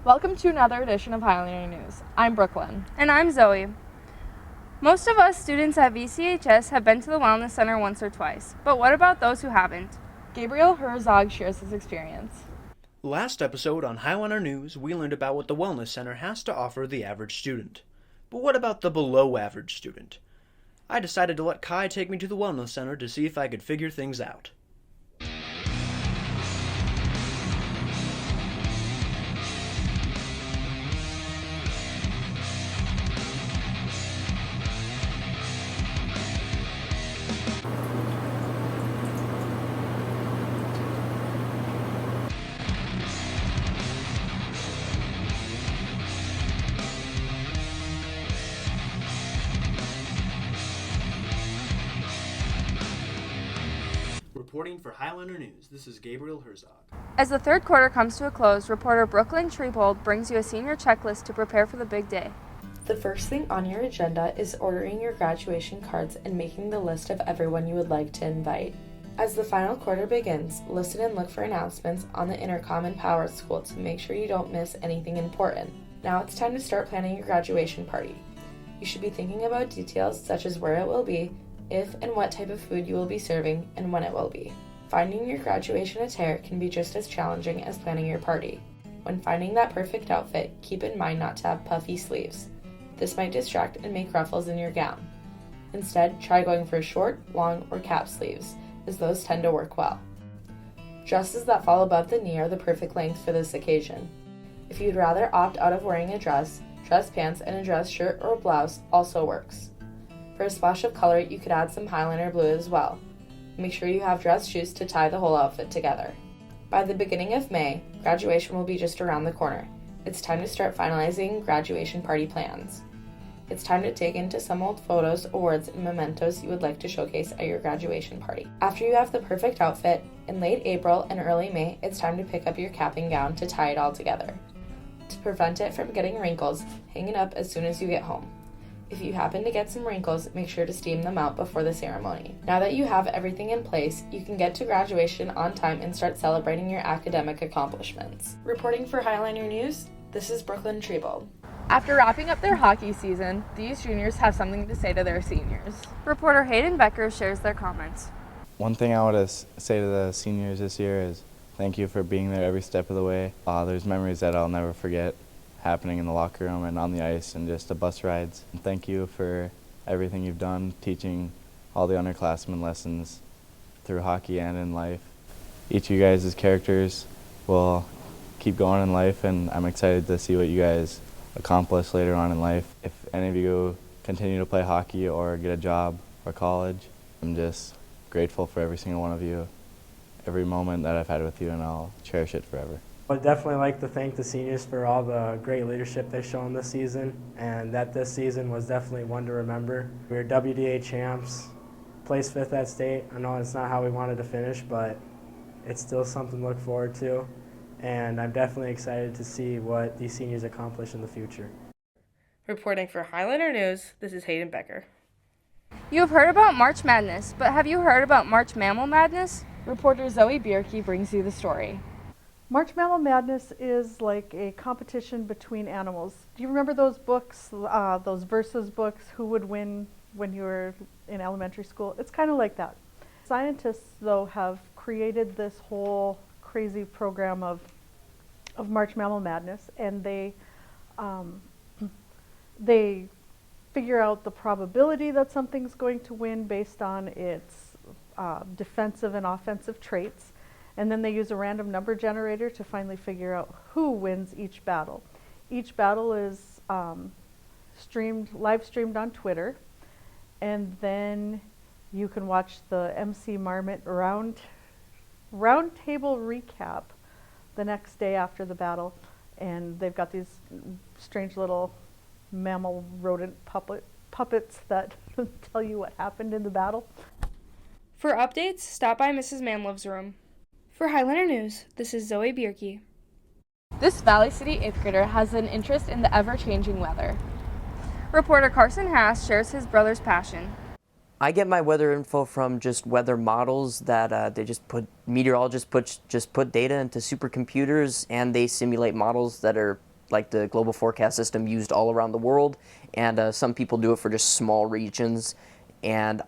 Welcome to another edition of Highlander News. I'm Brooklyn. And I'm Zoe. Most of us students at VCHS have been to the Wellness Center once or twice, but what about those who haven't? Gabriel Herzog shares his experience. Last episode on Highlander News, we learned about what the Wellness Center has to offer the average student. But what about the below average student? I decided to let Kai take me to the Wellness Center to see if I could figure things out. Reporting for Highlander News, this is Gabriel Herzog. As the third quarter comes to a close, reporter Brooklyn Trebold brings you a senior checklist to prepare for the big day. The first thing on your agenda is ordering your graduation cards and making the list of everyone you would like to invite. As the final quarter begins, listen and look for announcements on the intercom and power at school to make sure you don't miss anything important. Now it's time to start planning your graduation party. You should be thinking about details such as where it will be, if and what type of food you will be serving, and when it will be. Finding your graduation attire can be just as challenging as planning your party. When finding that perfect outfit, keep in mind not to have puffy sleeves. This might distract and make ruffles in your gown. Instead, try going for short, long, or cap sleeves, as those tend to work well. Dresses that fall above the knee are the perfect length for this occasion. If you'd rather opt out of wearing a dress pants and a dress shirt or blouse also works. For a splash of color, you could add some Highlander blue as well. Make sure you have dress shoes to tie the whole outfit together. By the beginning of May, graduation will be just around the corner. It's time to start finalizing graduation party plans. It's time to dig into some old photos, awards, and mementos you would like to showcase at your graduation party. After you have the perfect outfit, in late April and early May, it's time to pick up your cap and gown to tie it all together. To prevent it from getting wrinkles, hang it up as soon as you get home. If you happen to get some wrinkles, make sure to steam them out before the ceremony. Now that you have everything in place, you can get to graduation on time and start celebrating your academic accomplishments. Reporting for Highlander News, this is Brooklyn Trebold. After wrapping up their hockey season, these juniors have something to say to their seniors. Reporter Hayden Becker shares their comments. One thing I want to say to the seniors this year is thank you for being there every step of the way. There's memories that I'll never forget happening in the locker room and on the ice and just the bus rides. And thank you for everything you've done, teaching all the underclassmen lessons through hockey and in life. Each of you guys' characters will keep going in life, and I'm excited to see what you guys accomplish later on in life. If any of you continue to play hockey or get a job or college, I'm just grateful for every single one of you, every moment that I've had with you, and I'll cherish it forever. I'd definitely like to thank the seniors for all the great leadership they've shown this season, and that this season was definitely one to remember. We were WDA champs, placed 5th at state. I know it's not how we wanted to finish, but it's still something to look forward to, and I'm definitely excited to see what these seniors accomplish in the future. Reporting for Highlander News, this is Hayden Becker. You have heard about March Madness, but have you heard about March Mammal Madness? Reporter Zoe Bierke brings you the story. March Mammal Madness is like a competition between animals. Do you remember those books, those versus books, who would win when you were in elementary school? It's kind of like that. Scientists, though, have created this whole crazy program of March Mammal Madness, and they figure out the probability that something's going to win based on its defensive and offensive traits. And then they use a random number generator to finally figure out who wins each battle. Each battle is live streamed on Twitter, and then you can watch the MC Marmot round table recap the next day after the battle, and they've got these strange little mammal rodent puppets that tell you what happened in the battle. For updates, stop by Mrs. Manlove's room. For Highlander News, this is Zoe Bierke. This Valley City 8th grader has an interest in the ever-changing weather. Reporter Carson Haas shares his brother's passion. I get my weather info from just weather models that meteorologists put data into supercomputers, and they simulate models that are like the global forecast system used all around the world, and some people do it for just small regions, and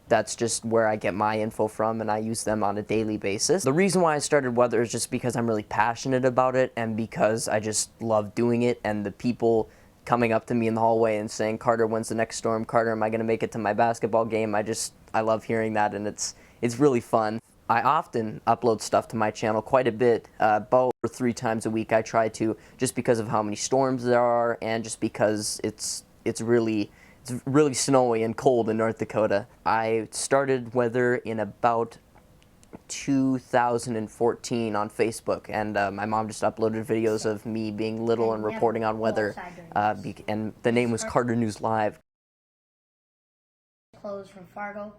that's just where I get my info from, and I use them on a daily basis. The reason why I started weather is just because I'm really passionate about it, and because I just love doing it, and the people coming up to me in the hallway and saying, "Carter, when's the next storm? Carter, am I going to make it to my basketball game?" I love hearing that, and it's really fun. I often upload stuff to my channel quite a bit, about 3 times a week I try to, just because of how many storms there are, and just because it's really snowy and cold in North Dakota. I started weather in about 2014 on Facebook, and my mom just uploaded videos of me being little and reporting on weather, and the name was Carter News Live. Clothes from Fargo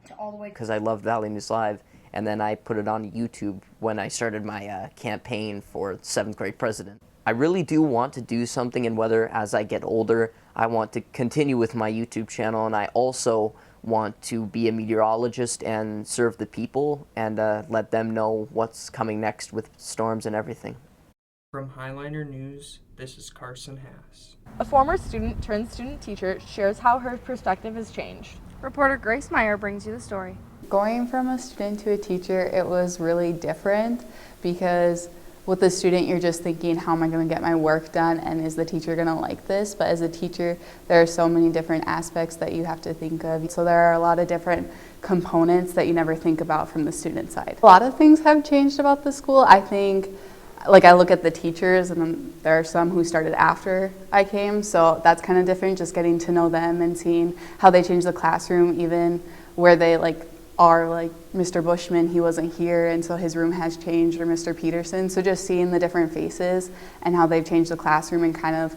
to all the way, because I loved Valley News Live, and then I put it on YouTube when I started my campaign for 7th grade president. I really do want to do something in weather as I get older. I want to continue with my YouTube channel, and I also want to be a meteorologist and serve the people and let them know what's coming next with storms and everything. From Highliner News, this is Carson Haas. A former student turned student teacher shares how her perspective has changed. Reporter Grace Meyer brings you the story. Going from a student to a teacher, it was really different because with a student, you're just thinking, how am I going to get my work done, and is the teacher going to like this? But as a teacher, there are so many different aspects that you have to think of. So there are a lot of different components that you never think about from the student side. A lot of things have changed about the school. I think, like, I look at the teachers, and then there are some who started after I came, so that's kind of different, just getting to know them and seeing how they change the classroom, even where they are Mr. Bushman, he wasn't here, and so his room has changed, or Mr. Peterson. So just seeing the different faces and how they've changed the classroom and kind of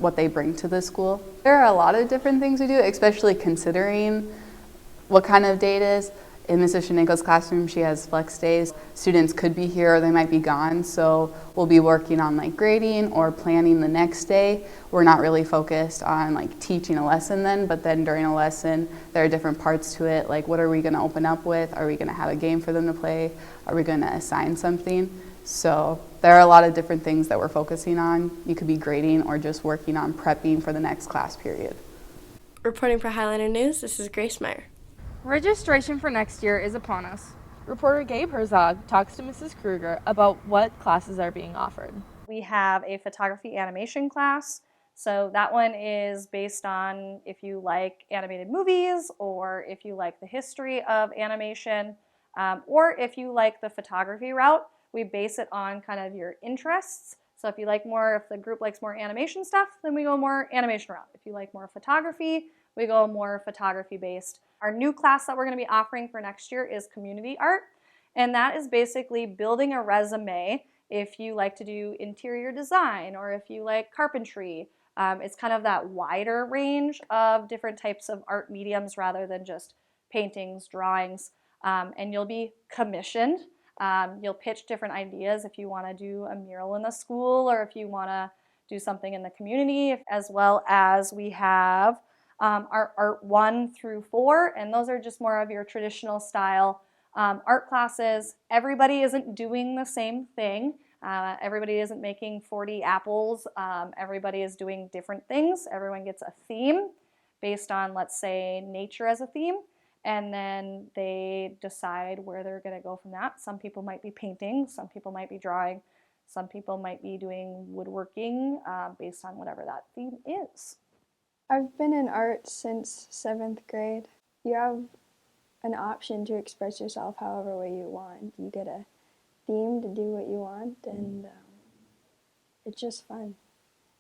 what they bring to the school. There are a lot of different things we do, especially considering what kind of day it is. In Mrs. Shenenko's classroom, she has flex days. Students could be here or they might be gone, so we'll be working on grading or planning the next day. We're not really focused on teaching a lesson then, but then during a lesson, there are different parts to it, like what are we going to open up with? Are we going to have a game for them to play? Are we going to assign something? So there are a lot of different things that we're focusing on. You could be grading or just working on prepping for the next class period. Reporting for Highliner News, this is Grace Meyer. Registration for next year is upon us. Reporter Gabe Herzog talks to Mrs. Kruger about what classes are being offered. We have a photography animation class. So that one is based on if you like animated movies, or if you like the history of animation, or if you like the photography route. We base it on kind of your interests. So if the group likes more animation stuff, then we go more animation route. If you like more photography, we go more photography based. Our new class that we're going to be offering for next year is community art, and that is basically building a resume if you like to do interior design or if you like carpentry. It's kind of that wider range of different types of art mediums rather than just paintings, drawings, and you'll be commissioned. You'll pitch different ideas if you want to do a mural in the school or if you want to do something in the community, as well as we have our art 1 through 4, and those are just more of your traditional style art classes. Everybody isn't doing the same thing. Everybody isn't making 40 apples. Everybody is doing different things. Everyone gets a theme based on, let's say, nature as a theme, and then they decide where they're going to go from that. Some people might be painting, some people might be drawing, some people might be doing woodworking based on whatever that theme is. I've been in art since 7th grade. You have an option to express yourself however way you want. You get a theme to do what you want, and it's just fun.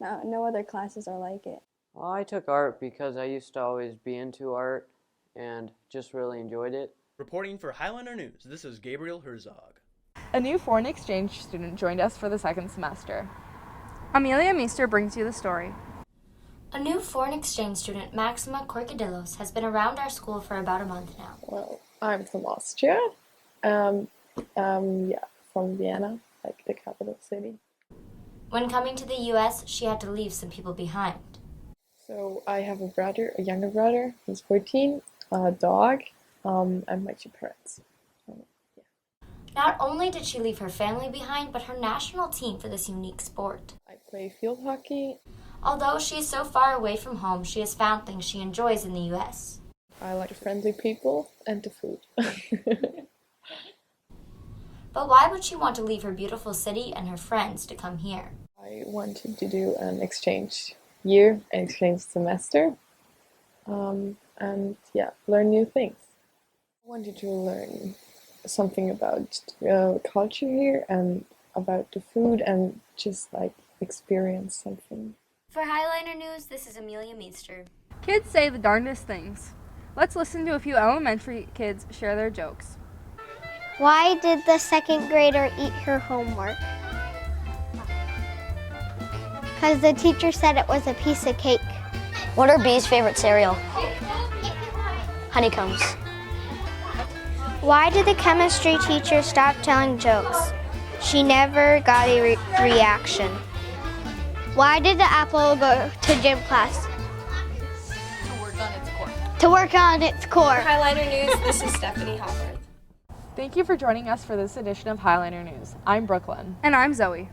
No other classes are like it. Well, I took art because I used to always be into art and just really enjoyed it. Reporting for Highliner News, this is Gabriel Herzog. A new foreign exchange student joined us for the second semester. Amelia Meester brings you the story. A new foreign exchange student, Maxima Corcadillos, has been around our school for about a month now. Well, I'm from Austria. From Vienna, the capital city. When coming to the U.S., she had to leave some people behind. So I have a brother, a younger brother, he's 14, a dog, and my 2 parents. Not only did she leave her family behind, but her national team for this unique sport. I play field hockey. Although she is so far away from home, she has found things she enjoys in the U.S. I like friendly people and the food. But why would she want to leave her beautiful city and her friends to come here? I wanted to do an exchange year, an exchange semester, and yeah, learn new things. I wanted to learn something about culture here and about the food and just like experience something. For Highliner News, this is Amelia Meester. Kids say the darndest things. Let's listen to a few elementary kids share their jokes. Why did the second grader eat her homework? Because the teacher said it was a piece of cake. What are bees' favorite cereal? Honeycombs. Why did the chemistry teacher stop telling jokes? She never got a reaction. Why did the apple go to gym class? To work on its core. For Highliner News, this is Stephanie Hopper. Thank you for joining us for this edition of Highliner News. I'm Brooklyn. And I'm Zoe.